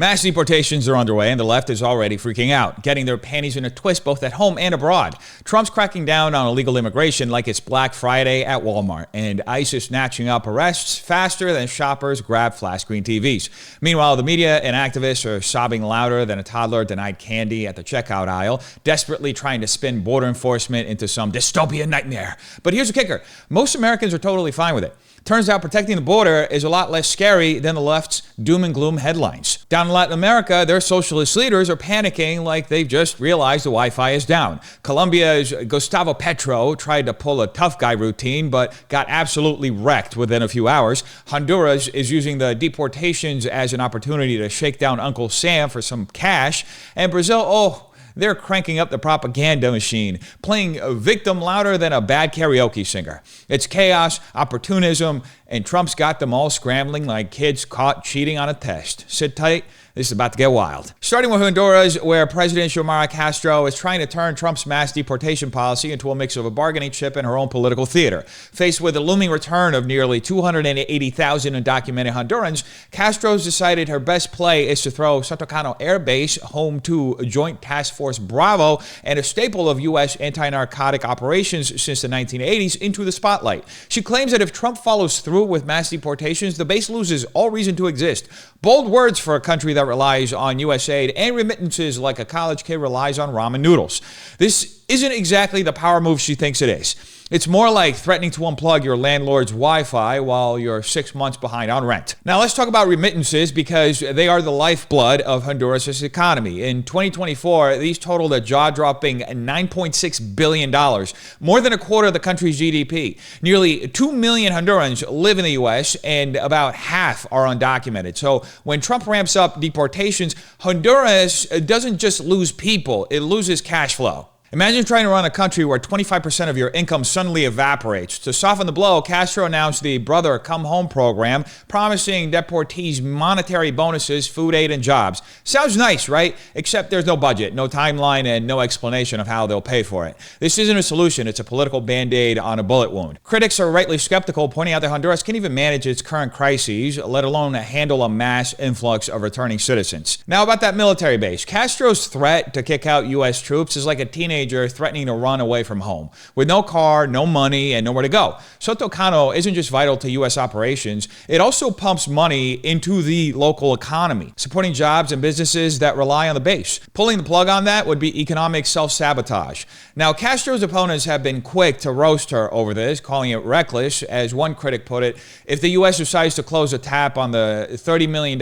Mass deportations are underway and the left is already freaking out, getting their panties in a twist both at home and abroad. Trump's cracking down on illegal immigration like it's Black Friday at Walmart, and ICE is snatching up arrests faster than shoppers grab flat screen TVs. Meanwhile, the media and activists are sobbing louder than a toddler denied candy at the checkout aisle, desperately trying to spin border enforcement into some dystopian nightmare. But here's the kicker. Most Americans are totally fine with it. Turns out protecting the border is a lot less scary than the left's doom and gloom headlines. Down in Latin America, their socialist leaders are panicking like they've just realized the Wi-Fi is down. Colombia's Gustavo Petro tried to pull a tough guy routine, but got absolutely wrecked within a few hours. Honduras is using the deportations as an opportunity to shake down Uncle Sam for some cash. And Brazil, they're cranking up the propaganda machine, playing a victim louder than a bad karaoke singer. It's chaos, opportunism, and Trump's got them all scrambling like kids caught cheating on a test. Sit tight. This is about to get wild. Starting with Honduras, where President Xiomara Castro is trying to turn Trump's mass deportation policy into a mix of a bargaining chip and her own political theater. Faced with the looming return of nearly 280,000 undocumented Hondurans, Castro's decided her best play is to throw Soto Cano Air Base, home to Joint Task Force Bravo and a staple of U.S. anti-narcotic operations since the 1980s, into the spotlight. She claims that if Trump follows through with mass deportations, the base loses all reason to exist. Bold words for a country that relies on U.S. aid and remittances like a college kid relies on ramen noodles. This isn't exactly the power move she thinks it is. It's more like threatening to unplug your landlord's Wi-Fi while you're 6 months behind on rent. Now let's talk about remittances, because they are the lifeblood of Honduras' economy. In 2024, these totaled a jaw-dropping $9.6 billion, more than a quarter of the country's GDP. Nearly 2 million Hondurans live in the U.S., and about half are undocumented. So when Trump ramps up deportations, Honduras doesn't just lose people, it loses cash flow. Imagine trying to run a country where 25% of your income suddenly evaporates. To soften the blow, Castro announced the Brother Come Home program, promising deportees monetary bonuses, food aid, and jobs. Sounds nice, right? Except there's no budget, no timeline, and no explanation of how they'll pay for it. This isn't a solution, it's a political band-aid on a bullet wound. Critics are rightly skeptical, pointing out that Honduras can't even manage its current crises, let alone handle a mass influx of returning citizens. Now about that military base. Castro's threat to kick out U.S. troops is like a teenager threatening to run away from home. With no car, no money, and nowhere to go. Soto Cano isn't just vital to U.S. operations, it also pumps money into the local economy, supporting jobs and businesses that rely on the base. Pulling the plug on that would be economic self-sabotage. Now, Castro's opponents have been quick to roast her over this, calling it reckless. As one critic put it, if the U.S. decides to close a tap on the $30 million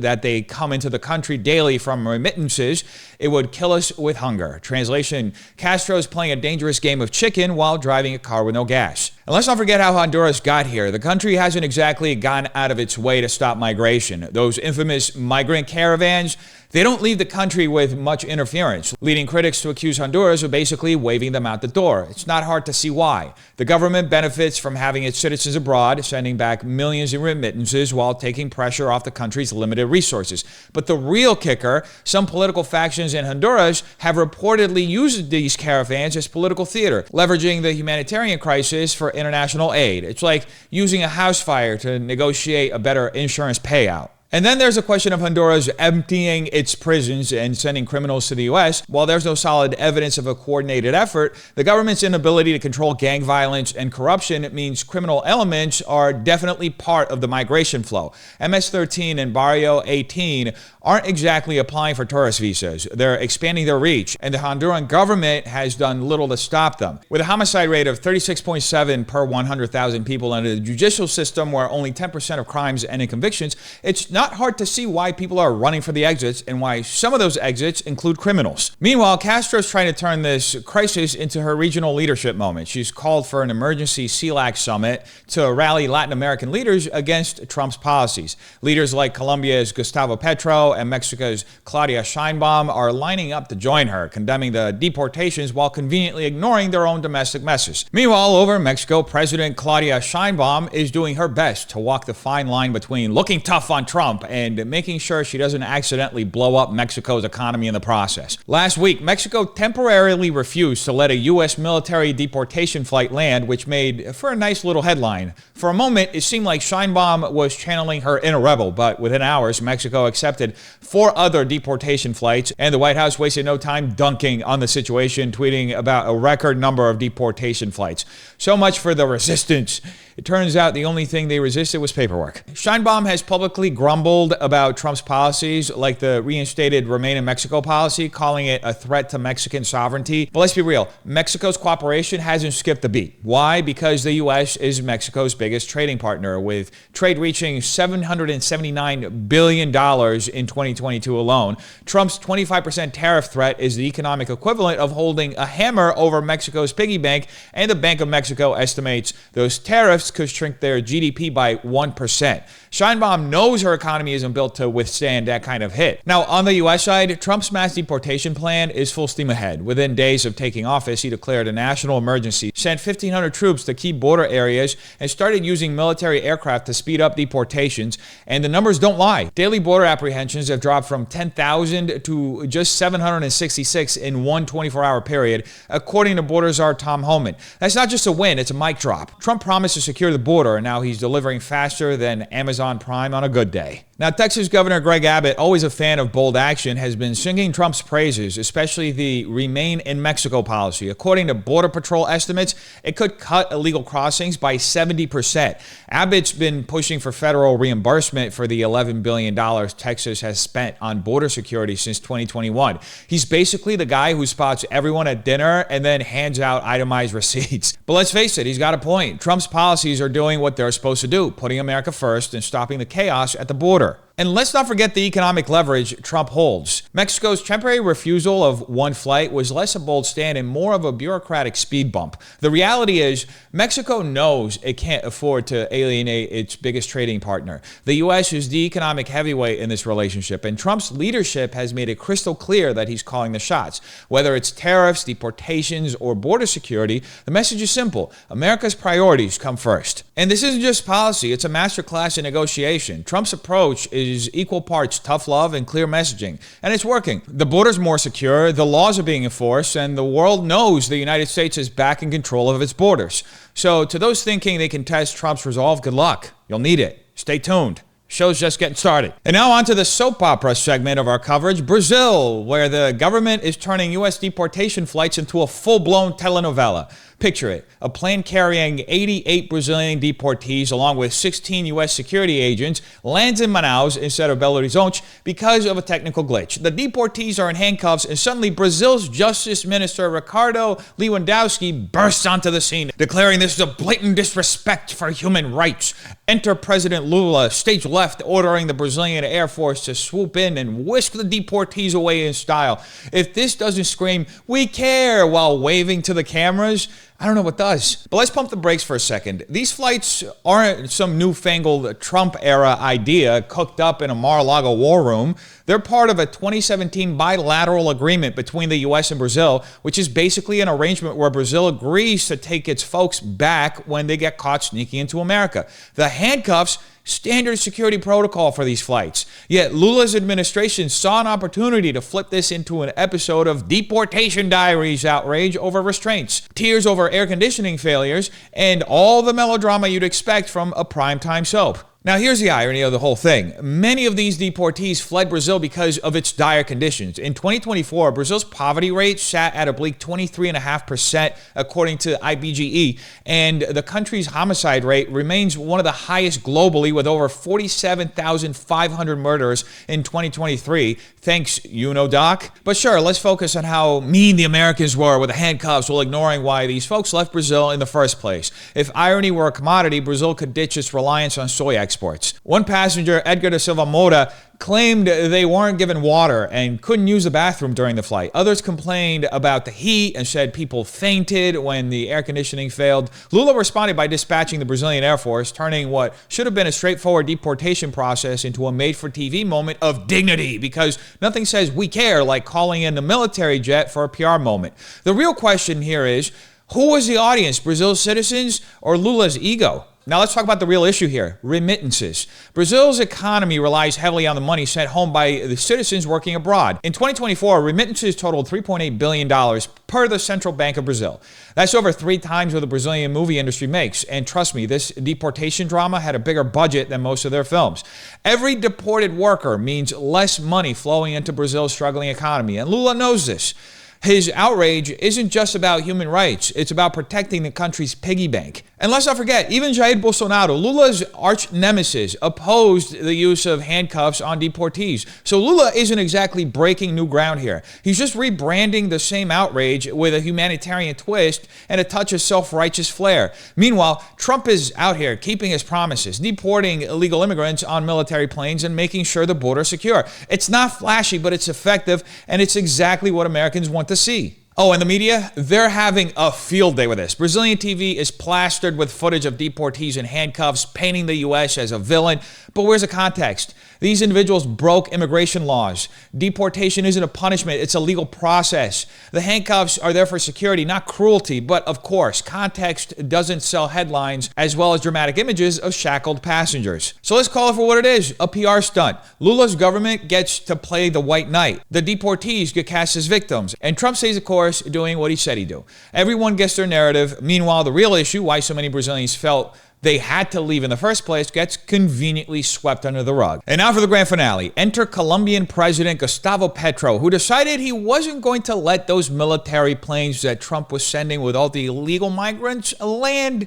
that they come into the country daily from remittances, it would kill us with hunger. Translation, Castro is playing a dangerous game of chicken while driving a car with no gas. And let's not forget how Honduras got here. The country hasn't exactly gone out of its way to stop migration. Those infamous migrant caravans, they don't leave the country with much interference, leading critics to accuse Honduras of basically waving them out the door. It's not hard to see why. The government benefits from having its citizens abroad, sending back millions in remittances while taking pressure off the country's limited resources. But the real kicker, some political factions in Honduras have reportedly used these caravans as political theater, leveraging the humanitarian crisis for international aid. It's like using a house fire to negotiate a better insurance payout. And then there's a question of Honduras emptying its prisons and sending criminals to the U.S. While there's no solid evidence of a coordinated effort, the government's inability to control gang violence and corruption means criminal elements are definitely part of the migration flow. MS-13 and Barrio 18 aren't exactly applying for tourist visas. They're expanding their reach, and the Honduran government has done little to stop them. With a homicide rate of 36.7 per 100,000 people and a judicial system where only 10% of crimes end in convictions, it's not hard to see why people are running for the exits and why some of those exits include criminals. Meanwhile, Castro's trying to turn this crisis into her regional leadership moment. She's called for an emergency CELAC summit to rally Latin American leaders against Trump's policies. Leaders like Colombia's Gustavo Petro and Mexico's Claudia Sheinbaum are lining up to join her, condemning the deportations while conveniently ignoring their own domestic messes. Meanwhile, over in Mexico, President Claudia Sheinbaum is doing her best to walk the fine line between looking tough on Trump Trump and making sure she doesn't accidentally blow up Mexico's economy in the process. Last week, Mexico temporarily refused to let a U.S. military deportation flight land, which made for a nice little headline. For a moment, it seemed like Sheinbaum was channeling her inner rebel, but within hours, Mexico accepted 4 other deportation flights, and the White House wasted no time dunking on the situation, tweeting about a record number of deportation flights. So much for the resistance. It turns out the only thing they resisted was paperwork. Sheinbaum has publicly grumbled about Trump's policies, like the reinstated Remain in Mexico policy, calling it a threat to Mexican sovereignty. But let's be real, Mexico's cooperation hasn't skipped a beat. Why? Because the U.S. is Mexico's biggest trading partner, with trade reaching $779 billion in 2022 alone. Trump's 25% tariff threat is the economic equivalent of holding a hammer over Mexico's piggy bank, and the Bank of Mexico estimates those tariffs could shrink their GDP by 1%. Sheinbaum knows her economy isn't built to withstand that kind of hit. Now, on the U.S. side, Trump's mass deportation plan is full steam ahead. Within days of taking office, he declared a national emergency, sent 1,500 troops to key border areas, and started using military aircraft to speed up deportations. And the numbers don't lie. Daily border apprehensions have dropped from 10,000 to just 766 in one 24-hour period, according to border czar Tom Homan. That's not just a win, it's a mic drop. Trump promised to secure the border, and now he's delivering faster than Amazon Prime on a good day. Now, Texas Governor Greg Abbott, always a fan of bold action, has been singing Trump's praises, especially the Remain in Mexico policy. According to Border Patrol estimates, it could cut illegal crossings by 70%. Abbott's been pushing for federal reimbursement for the $11 billion Texas has spent on border security since 2021. He's basically the guy who spots everyone at dinner and then hands out itemized receipts. But let's face it, he's got a point. Trump's policies are doing what they're supposed to do, putting America first and stopping the chaos at the border. And let's not forget the economic leverage Trump holds. Mexico's temporary refusal of one flight was less a bold stand and more of a bureaucratic speed bump. The reality is, Mexico knows it can't afford to alienate its biggest trading partner. The U.S. is the economic heavyweight in this relationship, and Trump's leadership has made it crystal clear that he's calling the shots. Whether it's tariffs, deportations, or border security, the message is simple. America's priorities come first. And this isn't just policy, it's a masterclass in negotiation. Trump's approach is equal parts tough love and clear messaging, and it's working. The border's more secure, the laws are being enforced, and the world knows the United States is back in control of its borders. So to those thinking they can test Trump's resolve, good luck. You'll need it. Stay tuned. Show's just getting started. And now on to the soap opera segment of our coverage, Brazil, where the government is turning U.S. deportation flights into a full-blown telenovela. Picture it, a plane carrying 88 Brazilian deportees along with 16 U.S. security agents lands in Manaus instead of Belo Horizonte because of a technical glitch. The deportees are in handcuffs, and suddenly Brazil's Justice Minister Ricardo Lewandowski bursts onto the scene, declaring this is a blatant disrespect for human rights. Enter President Lula, stage left, ordering the Brazilian Air Force to swoop in and whisk the deportees away in style. If this doesn't scream, "We care," while waving to the cameras, I don't know what does. But let's pump the brakes for a second. These flights aren't some newfangled Trump-era idea cooked up in a Mar-a-Lago war room. They're part of a 2017 bilateral agreement between the U.S. and Brazil, which is basically an arrangement where Brazil agrees to take its folks back when they get caught sneaking into America. The handcuffs, standard security protocol for these flights. Yet Lula's administration saw an opportunity to flip this into an episode of Deportation Diaries outrage over restraints, tears over air conditioning failures, and all the melodrama you'd expect from a primetime soap. Now, here's the irony of the whole thing. Many of these deportees fled Brazil because of its dire conditions. In 2024, Brazil's poverty rate sat at a bleak 23.5%, according to IBGE, and the country's homicide rate remains one of the highest globally, with over 47,500 murders in 2023. Thanks, Doc. But sure, let's focus on how mean the Americans were with the handcuffs while ignoring why these folks left Brazil in the first place. If irony were a commodity, Brazil could ditch its reliance on soy exports. One passenger, Edgar da Silva Moura, claimed they weren't given water and couldn't use the bathroom during the flight. Others complained about the heat and said people fainted when the air conditioning failed. Lula responded by dispatching the Brazilian Air Force, turning what should have been a straightforward deportation process into a made-for-TV moment of dignity, because nothing says "we care" like calling in the military jet for a PR moment. The real question here is, who was the audience, Brazil's citizens or Lula's ego? Now let's talk about the real issue here, remittances. Brazil's economy relies heavily on the money sent home by the citizens working abroad. In 2024, remittances totaled $3.8 billion per the Central Bank of Brazil. That's over 3 times what the Brazilian movie industry makes. And trust me, this deportation drama had a bigger budget than most of their films. Every deported worker means less money flowing into Brazil's struggling economy, and Lula knows this. His outrage isn't just about human rights, it's about protecting the country's piggy bank. And let's not forget, even Jair Bolsonaro, Lula's arch nemesis, opposed the use of handcuffs on deportees. So Lula isn't exactly breaking new ground here. He's just rebranding the same outrage with a humanitarian twist and a touch of self-righteous flair. Meanwhile, Trump is out here keeping his promises, deporting illegal immigrants on military planes and making sure the border is secure. It's not flashy, but it's effective, and it's exactly what Americans want to see. Oh, and the media, they're having a field day with this. Brazilian TV is plastered with footage of deportees in handcuffs, painting the U.S. as a villain. But where's the context? These individuals broke immigration laws. Deportation isn't a punishment, it's a legal process. The handcuffs are there for security, not cruelty. But of course, context doesn't sell headlines as well as dramatic images of shackled passengers. So let's call it for what it is, a PR stunt. Lula's government gets to play the white knight. The deportees get cast as victims. And Trump stays, of course, doing what he said he'd do. Everyone gets their narrative. Meanwhile, the real issue, why so many Brazilians felt they had to leave in the first place, gets conveniently swept under the rug. And now for the grand finale. Enter Colombian President Gustavo Petro, who decided he wasn't going to let those military planes that Trump was sending with all the illegal migrants land.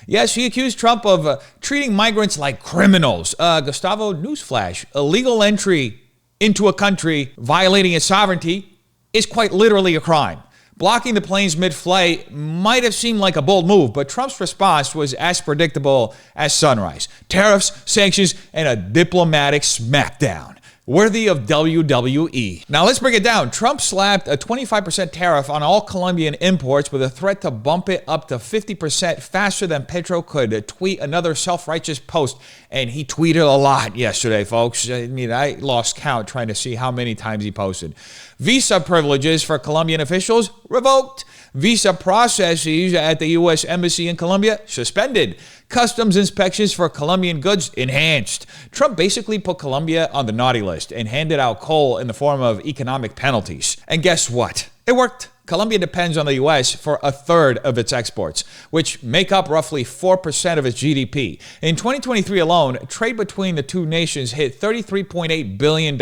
Yes, he accused Trump of treating migrants like criminals. Gustavo, newsflash, illegal entry into a country violating its sovereignty is quite literally a crime. Blocking the planes mid-flight might have seemed like a bold move, but Trump's response was as predictable as sunrise. Tariffs, sanctions, and a diplomatic smackdown. Worthy of WWE. Now let's break it down. Trump slapped a 25% tariff on all Colombian imports with a threat to bump it up to 50% faster than Petro could tweet another self-righteous post. And he tweeted a lot yesterday, folks. I mean, I lost count trying to see how many times he posted. Visa privileges for Colombian officials revoked. Visa processes at the U.S. Embassy in Colombia suspended. Customs inspections for Colombian goods enhanced. Trump basically put Colombia on the naughty list and handed out coal in the form of economic penalties. And guess what? It worked. Colombia depends on the U.S. for a third of its exports, which make up roughly 4% of its GDP. In 2023 alone, trade between the two nations hit $33.8 billion.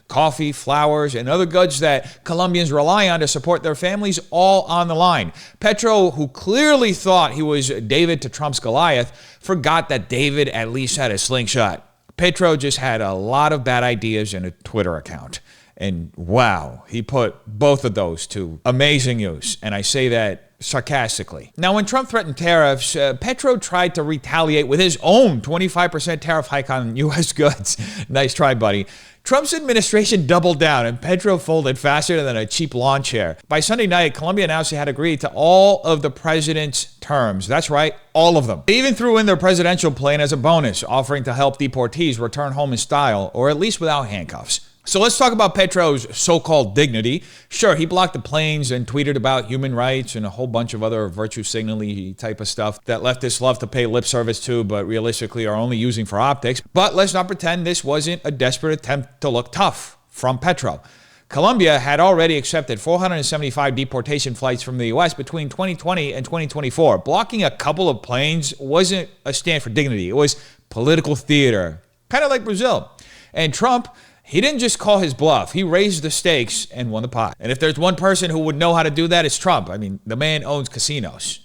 Coffee, flowers, and other goods that Colombians rely on to support their families, all on the line. Petro, who clearly thought he was David to Trump's Goliath, forgot that David at least had a slingshot. Petro just had a lot of bad ideas in a Twitter account. And wow, he put both of those to amazing use. And I say that sarcastically. Now, when Trump threatened tariffs, Petro tried to retaliate with his own 25% tariff hike on U.S. goods. Nice try, buddy. Trump's administration doubled down, and Petro folded faster than a cheap lawn chair. By Sunday night, Colombia announced they had agreed to all of the president's terms. That's right, all of them. They even threw in their presidential plane as a bonus, offering to help deportees return home in style, or at least without handcuffs. So let's talk about Petro's so-called dignity. Sure, he blocked the planes and tweeted about human rights and a whole bunch of other virtue signaling type of stuff that leftists love to pay lip service to, but realistically are only using for optics. But let's not pretend this wasn't a desperate attempt to look tough from Petro. Colombia had already accepted 475 deportation flights from the U.S. between 2020 and 2024. Blocking a couple of planes wasn't a stand for dignity. It was political theater, kind of like Brazil. And Trump, he didn't just call his bluff. He raised the stakes and won the pot. And if there's one person who would know how to do that, it's Trump. I mean, the man owns casinos.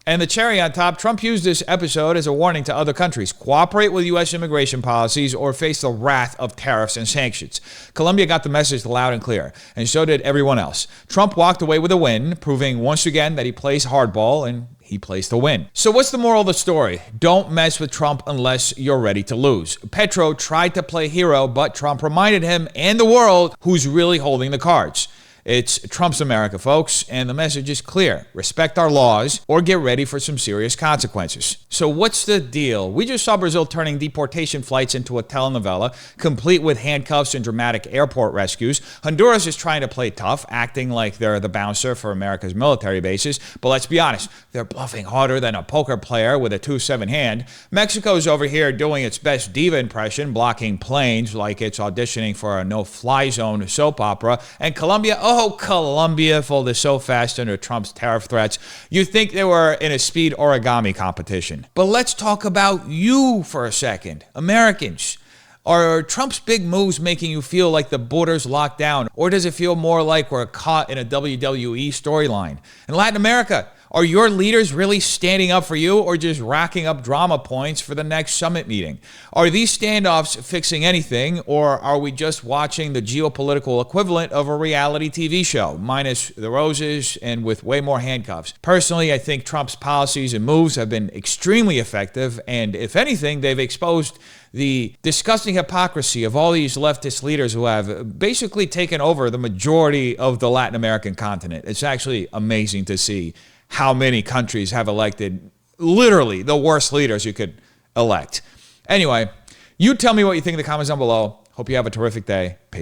And the cherry on top, Trump used this episode as a warning to other countries. Cooperate with U.S. immigration policies or face the wrath of tariffs and sanctions. Colombia got the message loud and clear, and so did everyone else. Trump walked away with a win, proving once again that he plays hardball and he plays to win. So what's the moral of the story? Don't mess with Trump unless you're ready to lose. Petro tried to play hero, but Trump reminded him and the world who's really holding the cards. It's Trump's America, folks, and the message is clear. Respect our laws or get ready for some serious consequences. So what's the deal? We just saw Brazil turning deportation flights into a telenovela, complete with handcuffs and dramatic airport rescues. Honduras is trying to play tough, acting like they're the bouncer for America's military bases. But let's be honest, they're bluffing harder than a poker player with a 2-7 hand. Mexico's over here doing its best diva impression, blocking planes like it's auditioning for a no-fly zone soap opera. And Colombia, Colombia folded so fast under Trump's tariff threats, you'd think they were in a speed origami competition. But let's talk about you for a second. Americans. Are Trump's big moves making you feel like the border's locked down? Or does it feel more like we're caught in a WWE storyline? In Latin America, are your leaders really standing up for you or just racking up drama points for the next summit meeting? Are these standoffs fixing anything, or are we just watching the geopolitical equivalent of a reality TV show, minus the roses and with way more handcuffs? Personally, I think Trump's policies and moves have been extremely effective, and if anything, they've exposed the disgusting hypocrisy of all these leftist leaders who have basically taken over the majority of the Latin American continent. It's actually amazing to see how many countries have elected literally the worst leaders you could elect. Anyway, you tell me what you think in the comments down below. Hope you have a terrific day. Peace.